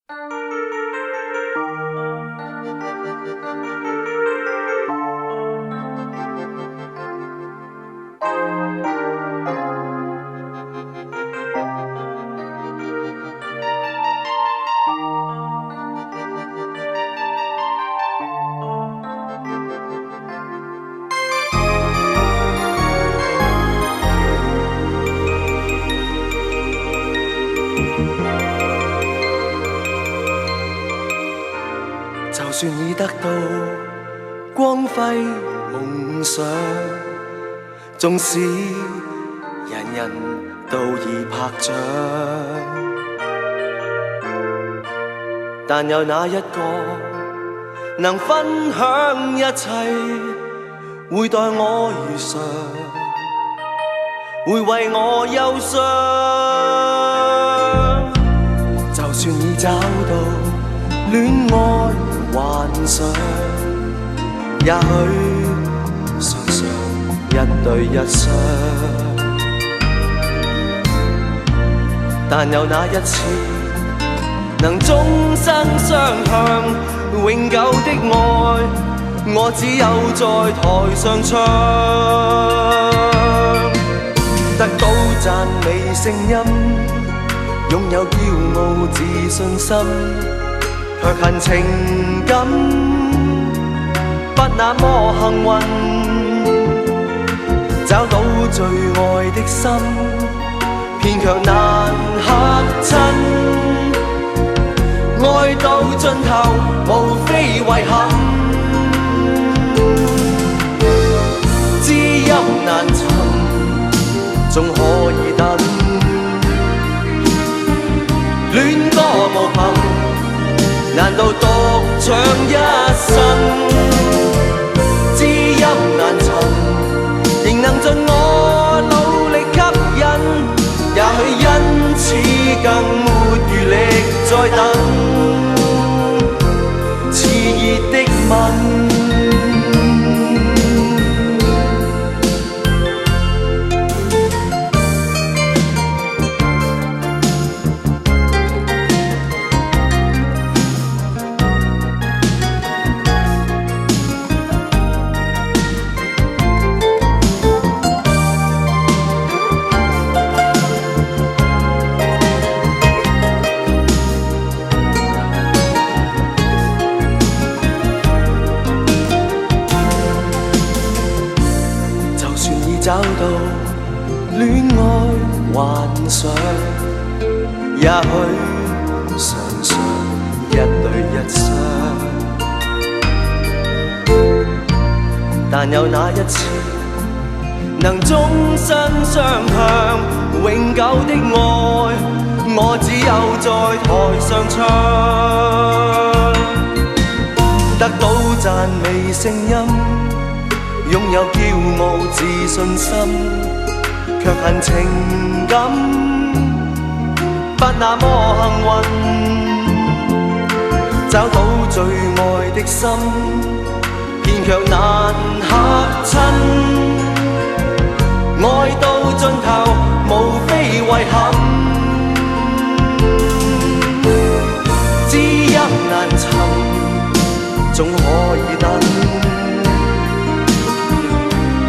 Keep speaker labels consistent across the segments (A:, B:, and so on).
A: 就算已得到光輝夢想，縱使人人都已拍掌，但有哪一個能分享一切，會待我如常，會為我憂傷？就算已找到戀愛幻想，也許常常一對一雙，但有哪一次能終生相向？永久的愛，我只有在台上唱，得到讚美聲音，擁有驕傲自信心，卻恨情感不那麼幸運，找到最愛的心，偏卻難合襯。愛到盡頭，無非遺憾，知音難尋，總可以等。戀歌無憑，難道獨唱一生？知音難尋，仍能盡我努力吸引，也許因此更沒餘力再等。熾熱的吻，找到戀愛幻想，也許常常一對一雙，但有哪一次能終身相向？永久的愛，我只有在台上唱，得到讚美聲音，擁有驕傲自信心，卻恨情感不那麼幸運，找到最愛的心，偏卻難合襯。愛到盡頭，無非遺憾，知音難尋，總可以等。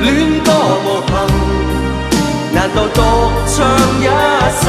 A: 戀歌無憑，難道獨唱一生？